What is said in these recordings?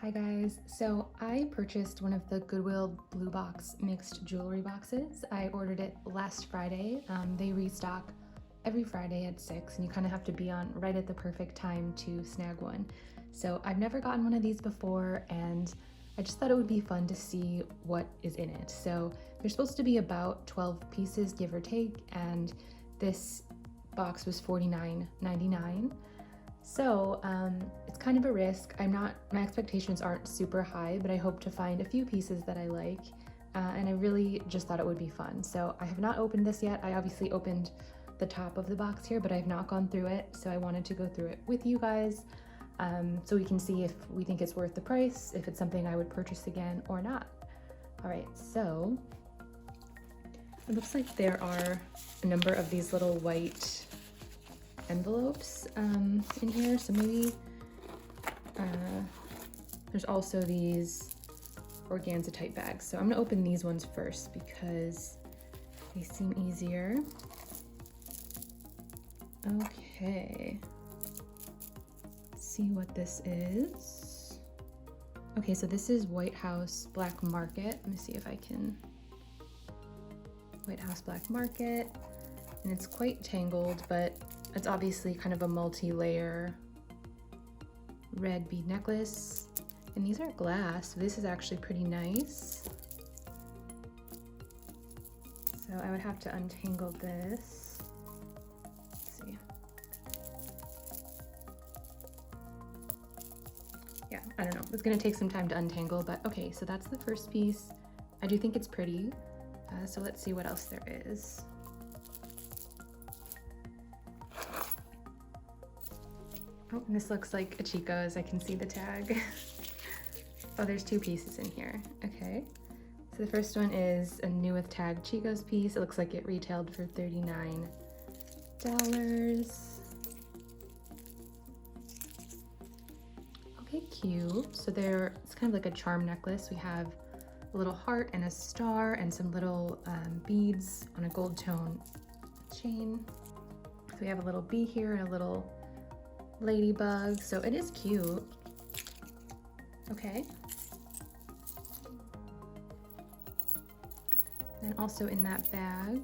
Hi guys, so I purchased one of the Goodwill Bluebox mixed jewelry boxes. I ordered it last Friday. They restock every Friday at 6 and you kind of have to be on right at the perfect time to snag one. So I've never gotten one of these before and I just thought it would be fun to see what is in it. So there's supposed to be about 12 pieces give or take, and this box was $49.99. So it's kind of a risk. My expectations aren't super high, but I hope to find a few pieces that I like. And I really just thought it would be fun. So I have not opened this yet. I obviously opened the top of the box here, but I have not gone through it. So I wanted to go through it with you guys so we can see if we think it's worth the price, if it's something I would purchase again or not. All right, so it looks like there are a number of these little white envelopes in here, so maybe there's also these organza type bags. So I'm gonna open these ones first because they seem easier. Okay, let's see what this is. Okay, so this is White House Black Market. Let me see if I can. White House Black Market, and it's quite tangled, but it's obviously kind of a multi-layer red bead necklace. And these are glass, so this is actually pretty nice. So I would have to untangle this. Let's see. Yeah, I don't know. It's gonna take some time to untangle, but okay, so that's the first piece. I do think it's pretty. So let's see what else there is. Oh, and this looks like a Chico's. I can see the tag. Oh, there's two pieces in here. Okay. So the first one is a new with tag Chico's piece. It looks like it retailed for $39. Okay, cute. So it's kind of like a charm necklace. We have a little heart and a star and some little beads on a gold tone chain. So we have a little bee here and a little ladybug, so it is cute. Okay. And also in that bag,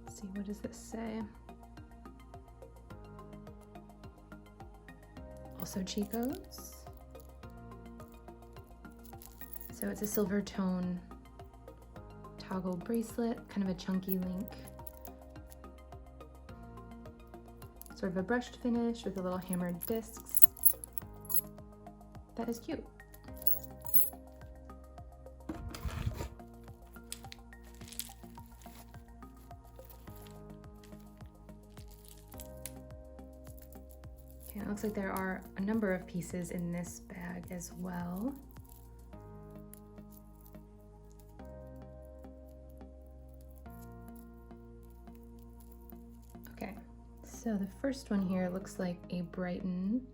let's see, what does this say? Also Chico's. So it's a silver tone toggle bracelet, kind of a chunky link. Sort of a brushed finish with a little hammered discs. That is cute. Okay, it looks like there are a number of pieces in this bag as well. Okay. So the first one here looks like a Brighton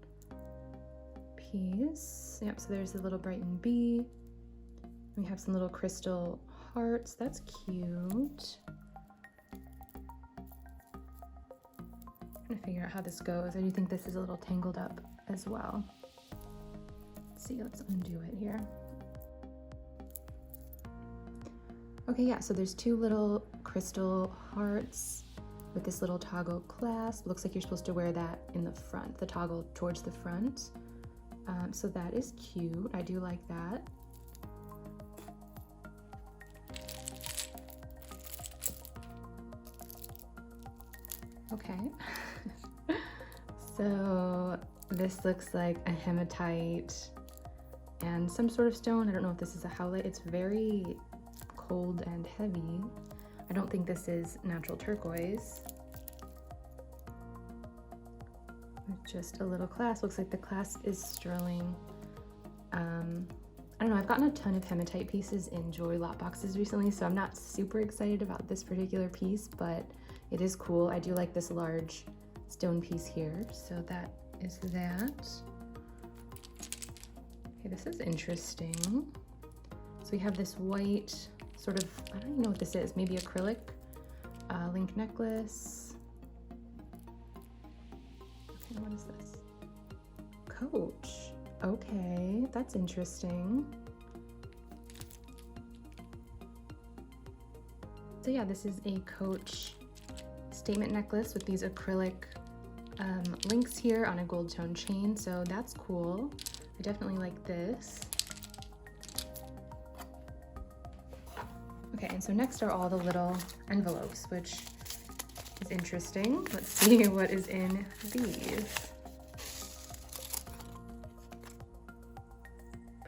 piece. Yep, so there's a little Brighton bee. We have some little crystal hearts. That's cute. I'm trying to figure out how this goes. I do think this is a little tangled up as well. Let's see, let's undo it here. Okay, yeah, so there's two little crystal hearts with this little toggle clasp. Looks like you're supposed to wear that in the front, the toggle towards the front. So that is cute. I do like that. Okay. So this looks like a hematite and some sort of stone. I don't know if this is a howlite. It's very cold and heavy. I don't think this is natural turquoise. Just a little clasp. Looks like the clasp is sterling. I don't know, I've gotten a ton of hematite pieces in jewelry lot boxes recently, so I'm not super excited about this particular piece, but it is cool. I do like this large stone piece here, so that is that. Okay, this is interesting. So we have this white sort of, I don't even know what this is, maybe acrylic link necklace. Okay, what is this? Coach. Okay, that's interesting. So yeah, this is a Coach statement necklace with these acrylic links here on a gold tone chain, so that's cool. I definitely like this. Okay, and so next are all the little envelopes, which is interesting. Let's see what is in these.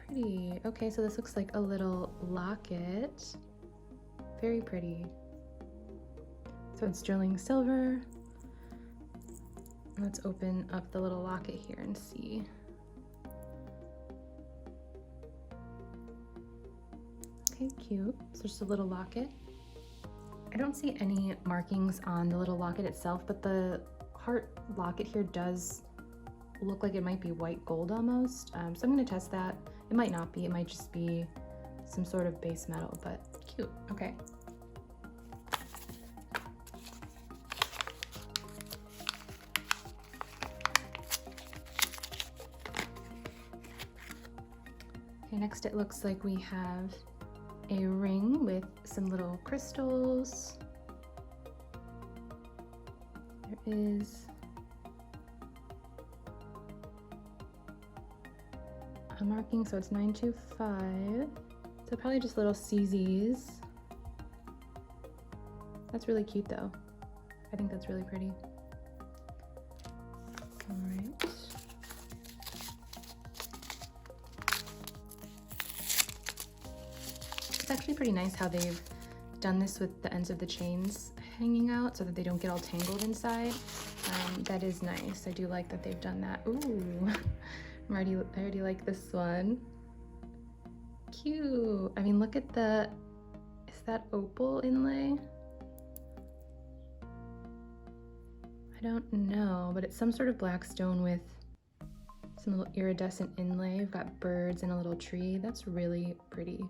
Pretty. Okay, so this looks like a little locket. Very pretty. So it's sterling silver. Let's open up the little locket here and see. Okay, cute. So just a little locket. I don't see any markings on the little locket itself, but the heart locket here does look like it might be white gold almost. So I'm gonna test that. It might not be, it might just be some sort of base metal, but cute. Okay. Okay, next it looks like we have a ring with some little crystals. There is a marking, so it's 925. So probably just little CZs. That's really cute though. I think that's really pretty. All right. It's actually pretty nice how they've done this with the ends of the chains hanging out so that they don't get all tangled inside. That is nice. I do like that they've done that. Ooh, I already like this one. Cute. I mean, look at is that opal inlay? I don't know, but it's some sort of black stone with some little iridescent inlay. We've got birds and a little tree. That's really pretty.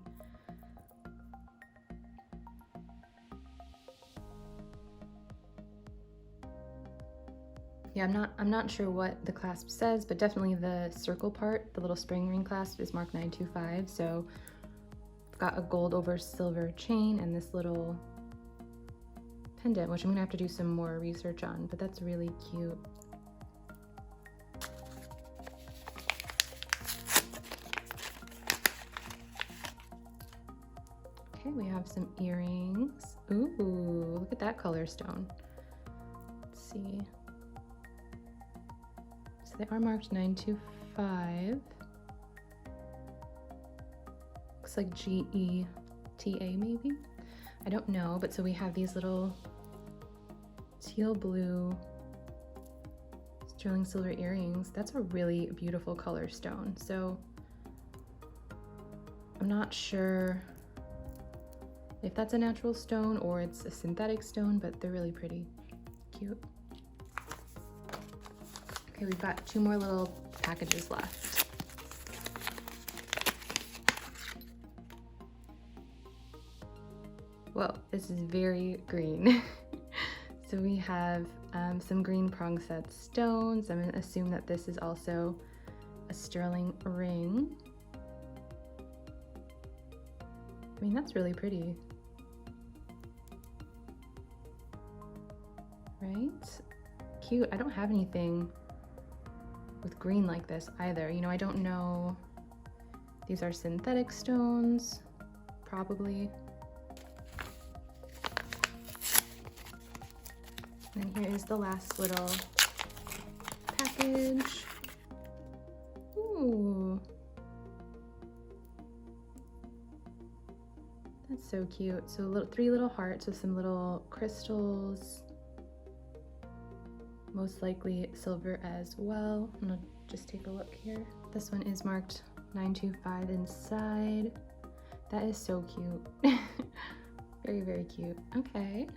Yeah, I'm not sure what the clasp says, but definitely the circle part, the little spring ring clasp, is marked 925. So I've got a gold over silver chain and this little pendant, which I'm gonna have to do some more research on, but that's really cute. Okay, we have some earrings. Ooh, look at that color stone. Let's see. So they are marked 925. Looks like GETA maybe? I don't know, but so we have these little teal blue sterling silver earrings. That's a really beautiful color stone. So I'm not sure if that's a natural stone or it's a synthetic stone, but they're really pretty. Cute. Okay, we've got two more little packages left. Whoa, this is very green. So we have some green prong set stones. I'm gonna assume that this is also a sterling ring. I mean, that's really pretty. Right? Cute. I don't have anything with green like this either. You know, I don't know. These are synthetic stones, probably. And here is the last little package. Ooh. That's so cute. So three little hearts with some little crystals. Most likely silver as well. I'm gonna just take a look here. This one is marked 925 inside. That is so cute. Very, very cute. Okay.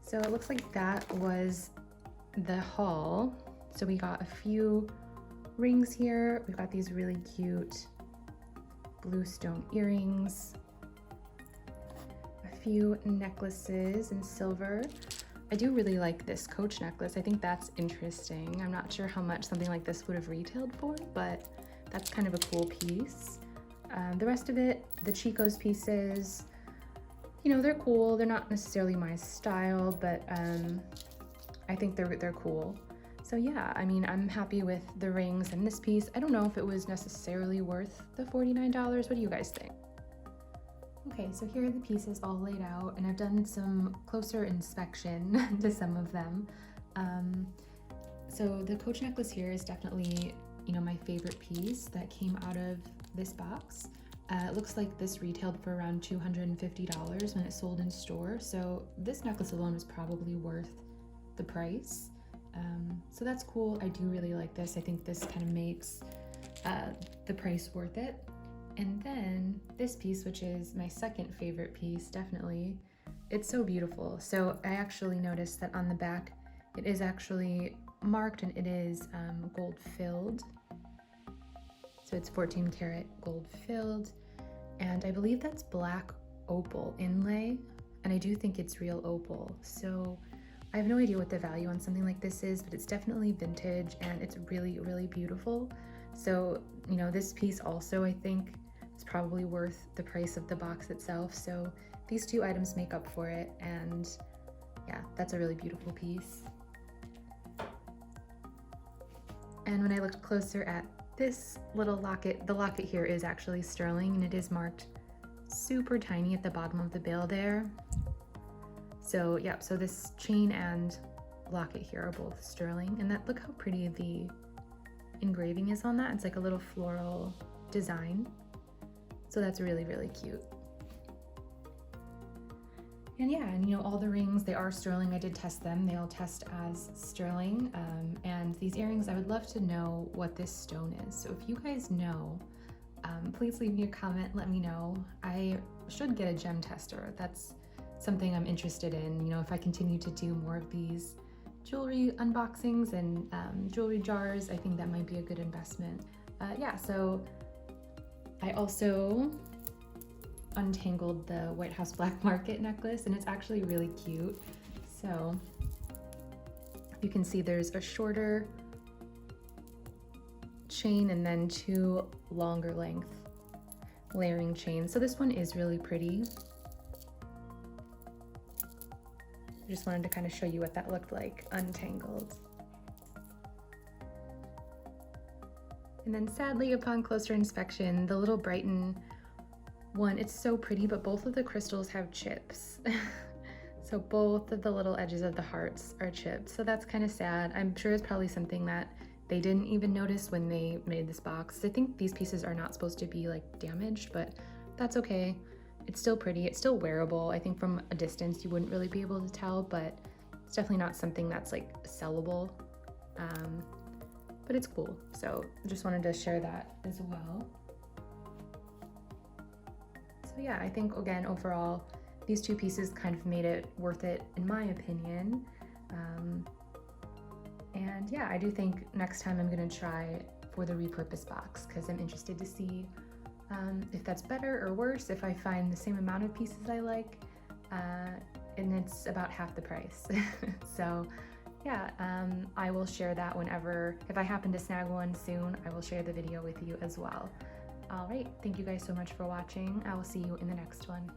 So it looks like that was the haul. So we got a few rings here. We've got these really cute blue stone earrings, a few necklaces in silver. I do really like this Coach necklace. I think that's interesting. I'm not sure how much something like this would have retailed for, but that's kind of a cool piece. The rest of it, the Chico's pieces, you know, they're cool. They're not necessarily my style, but I think they're cool. So yeah, I mean, I'm happy with the rings and this piece. I don't know if it was necessarily worth the $49. What do you guys think? Okay, so here are the pieces all laid out, and I've done some closer inspection to some of them. So the Coach necklace here is definitely, you know, my favorite piece that came out of this box. It looks like this retailed for around $250 when it sold in store, so this necklace alone is probably worth the price. So that's cool. I do really like this. I think this kind of makes the price worth it. And then this piece, which is my second favorite piece, definitely, it's so beautiful. So I actually noticed that on the back, it is actually marked and it is gold filled. So it's 14 karat gold filled. And I believe that's black opal inlay. And I do think it's real opal. So I have no idea what the value on something like this is, but it's definitely vintage and it's really, really beautiful. So, you know, this piece also, I think, is probably worth the price of the box itself. So these two items make up for it. And yeah, that's a really beautiful piece. And when I looked closer at this little locket, the locket here is actually sterling and it is marked super tiny at the bottom of the bill there. So yeah, so this chain and locket here are both sterling, and that, look how pretty the engraving is on that. It's like a little floral design. So that's really, really cute. And yeah, and you know, all the rings, they are sterling. I did test them. They all test as sterling. And these earrings, I would love to know what this stone is. So if you guys know, please leave me a comment, let me know. I should get a gem tester. That's something I'm interested in. You know, if I continue to do more of these jewelry unboxings and jewelry jars, I think that might be a good investment. Yeah, so I also untangled the White House Black Market necklace, and it's actually really cute. So you can see there's a shorter chain and then two longer length layering chains. So this one is really pretty. I just wanted to kind of show you what that looked like untangled. And then sadly, upon closer inspection, the little Brighton one, it's so pretty, but both of the crystals have chips. So both of the little edges of the hearts are chipped. So that's kind of sad. I'm sure it's probably something that they didn't even notice when they made this box. I think these pieces are not supposed to be like damaged, but that's okay. It's still pretty, it's still wearable. I think from a distance you wouldn't really be able to tell, but it's definitely not something that's like sellable. But it's cool. So I just wanted to share that as well. So yeah, I think again, overall, these two pieces kind of made it worth it in my opinion. And yeah, I do think next time I'm gonna try for the repurposed box because I'm interested to see if that's better or worse, if I find the same amount of pieces I like, and it's about half the price. So yeah, I will share that whenever, if I happen to snag one soon, I will share the video with you as well. All right, thank you guys so much for watching. I will see you in the next one.